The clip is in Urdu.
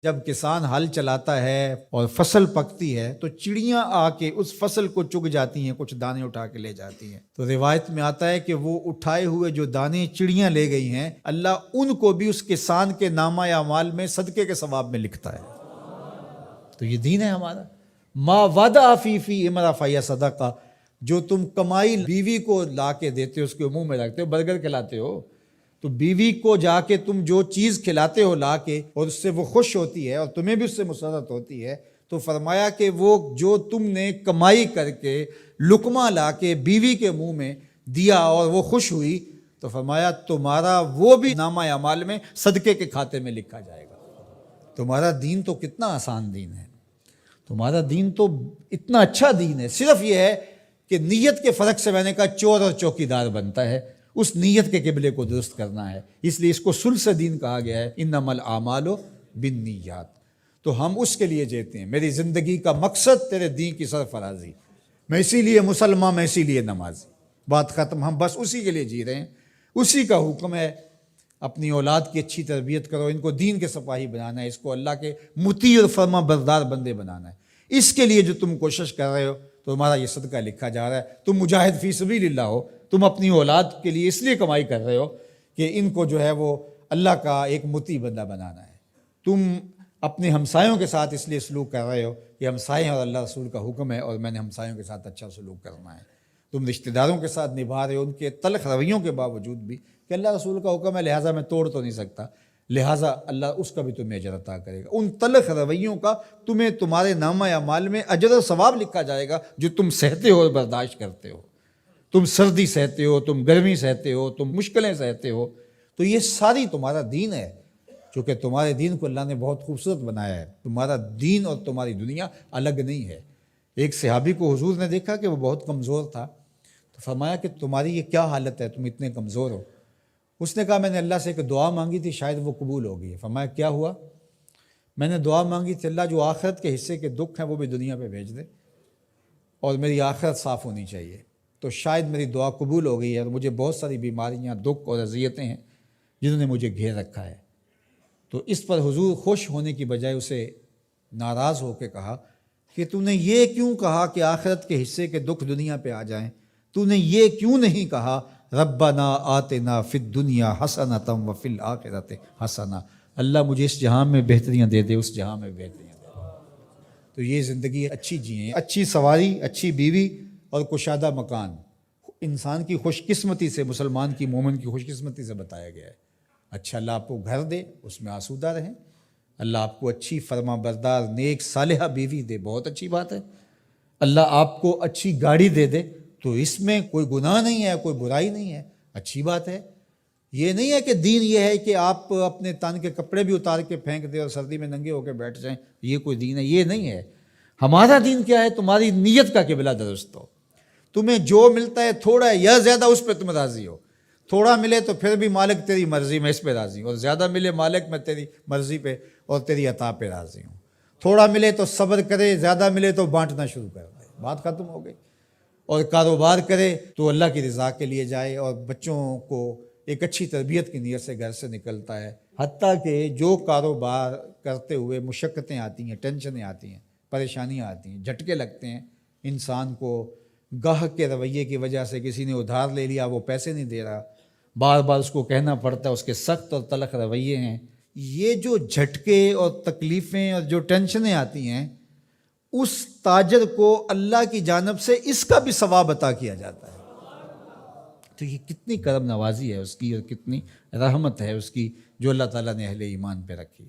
جب کسان ہل چلاتا ہے اور فصل پکتی ہے تو چڑیاں آ کے اس فصل کو چگ جاتی ہیں، کچھ دانے اٹھا کے لے جاتی ہیں۔ تو روایت میں آتا ہے کہ وہ اٹھائے ہوئے جو دانے چڑیاں لے گئی ہیں، اللہ ان کو بھی اس کسان کے نامہ اعمال میں صدقے کے ثواب میں لکھتا ہے۔ تو یہ دین ہے ہمارا۔ ما وعدہ فی امرا فیا صدقہ، جو تم کمائی بیوی کو لا کے دیتے ہو، اس کے منہ میں رکھتے ہو، برگر کھلاتے ہو، تو بیوی کو جا کے تم جو چیز کھلاتے ہو لا کے، اور اس سے وہ خوش ہوتی ہے اور تمہیں بھی اس سے مسرت ہوتی ہے، تو فرمایا کہ وہ جو تم نے کمائی کر کے لقمہ لا کے بیوی کے منہ میں دیا اور وہ خوش ہوئی، تو فرمایا تمہارا وہ بھی نامہ اعمال میں صدقے کے کھاتے میں لکھا جائے گا۔ تمہارا دین تو کتنا آسان دین ہے، تمہارا دین تو اتنا اچھا دین ہے۔ صرف یہ ہے کہ نیت کے فرق سے میں نے کہا چور اور چوکیدار بنتا ہے، اس نیت کے قبلے کو درست کرنا ہے، اس لیے اس کو ثلث دین کہا گیا ہے، انما الاعمال بالنیات۔ تو ہم اس کے لیے جیتے ہیں، میری زندگی کا مقصد تیرے دین کی سرفرازی، میں اسی لیے مسلمان، میں اسی لیے نمازی، بات ختم۔ ہم بس اسی کے لیے جی رہے ہیں، اسی کا حکم ہے۔ اپنی اولاد کی اچھی تربیت کرو، ان کو دین کے سپاہی بنانا ہے، اس کو اللہ کے مطیع اور فرما بردار بندے بنانا ہے۔ اس کے لیے جو تم کوشش کر رہے ہو تو تمہارا یہ صدقہ لکھا جا رہا ہے۔ تم مجاہد فی سبیل اللہ ہو، تم اپنی اولاد کے لیے اس لیے کمائی کر رہے ہو کہ ان کو جو ہے وہ اللہ کا ایک مطیع بندہ بنانا ہے۔ تم اپنے ہمسایوں کے ساتھ اس لیے سلوک کر رہے ہو کہ ہمسائے ہیں اور اللہ رسول کا حکم ہے اور میں نے ہمسایوں کے ساتھ اچھا سلوک کرنا ہے۔ تم رشتہ داروں کے ساتھ نبھا رہے ہو ان کے تلخ رویوں کے باوجود بھی کہ اللہ رسول کا حکم ہے، لہٰذا میں توڑ تو نہیں سکتا، لہٰذا اللہ اس کا بھی تمہیں اجر عطا کرے گا۔ ان تلخ رویوں کا تمہیں تمہارے نامہ اعمال میں اجر و ثواب لکھا جائے گا جو تم سہتے ہو اور برداشت کرتے ہو۔ تم سردی سہتے ہو، تم گرمی سہتے ہو، تم مشکلیں سہتے ہو، تو یہ ساری تمہارا دین ہے۔ چونکہ تمہارے دین کو اللہ نے بہت خوبصورت بنایا ہے، تمہارا دین اور تمہاری دنیا الگ نہیں ہے۔ ایک صحابی کو حضور نے دیکھا کہ وہ بہت کمزور تھا، تو فرمایا کہ تمہاری یہ کیا حالت ہے، تم اتنے کمزور ہو؟ اس نے کہا میں نے اللہ سے ایک دعا مانگی تھی، شاید وہ قبول ہوگی۔ فرمایا کیا ہوا؟ میں نے دعا مانگی تھی اللہ جو آخرت کے حصے کے دکھ ہیں وہ بھی دنیا پہ بھیج دے اور میری آخرت صاف ہونی چاہیے، تو شاید میری دعا قبول ہو گئی ہے، اور مجھے بہت ساری بیماریاں، دکھ اور اذیتیں ہیں جنہوں نے مجھے گھیر رکھا ہے۔ تو اس پر حضور خوش ہونے کی بجائے اسے ناراض ہو کے کہا کہ تو نے یہ کیوں کہا کہ آخرت کے حصے کے دکھ دنیا پہ آ جائیں؟ تو نے یہ کیوں نہیں کہا ربنا آتنا فی الدنیا حسنۃ وفی الآخرۃ حسنہ، اللہ مجھے اس جہاں میں بہتریاں دے دے، اس جہاں میں بہتریاں دے دے۔ تو یہ زندگی اچھی جئیں، اچھی سواری، اچھی بیوی اور کشادہ مکان، انسان کی خوش قسمتی سے، مسلمان کی، مومن کی خوش قسمتی سے بتایا گیا ہے۔ اچھا اللہ آپ کو گھر دے، اس میں آسودہ رہیں، اللہ آپ کو اچھی فرما بردار نیک صالحہ بیوی دے، بہت اچھی بات ہے۔ اللہ آپ کو اچھی گاڑی دے دے، تو اس میں کوئی گناہ نہیں ہے، کوئی برائی نہیں ہے، اچھی بات ہے۔ یہ نہیں ہے کہ دین یہ ہے کہ آپ اپنے تن کے کپڑے بھی اتار کے پھینک دیں اور سردی میں ننگے ہو کے بیٹھ جائیں، یہ کوئی دین ہے، یہ نہیں ہے۔ ہمارا دین کیا ہے؟ تمہاری نیت کا قبلہ درست ہو، تمہیں جو ملتا ہے تھوڑا ہے یا زیادہ اس پہ تم راضی ہو۔ تھوڑا ملے تو پھر بھی مالک تیری مرضی میں اس پہ راضی ہوں، اور زیادہ ملے مالک میں تیری مرضی پہ اور تیری عطا پہ راضی ہوں۔ تھوڑا ملے تو صبر کرے، زیادہ ملے تو بانٹنا شروع کر دے، بات ختم ہو گئی۔ اور کاروبار کرے تو اللہ کی رضا کے لیے جائے، اور بچوں کو ایک اچھی تربیت کی نیت سے گھر سے نکلتا ہے۔ حتیٰ کہ جو کاروبار کرتے ہوئے مشقتیں آتی ہیں، ٹینشنیں آتی ہیں، پریشانیاں آتی ہیں، جھٹکے لگتے ہیں انسان کو، گاہک کے رویے کی وجہ سے کسی نے ادھار لے لیا، وہ پیسے نہیں دے رہا، بار بار اس کو کہنا پڑتا ہے، اس کے سخت اور تلخ رویے ہیں۔ یہ جو جھٹکے اور تکلیفیں اور جو ٹینشنیں آتی ہیں، اس تاجر کو اللہ کی جانب سے اس کا بھی ثواب عطا کیا جاتا ہے۔ تو یہ کتنی کرم نوازی ہے اس کی، اور کتنی رحمت ہے اس کی جو اللہ تعالیٰ نے اہل ایمان پہ رکھی۔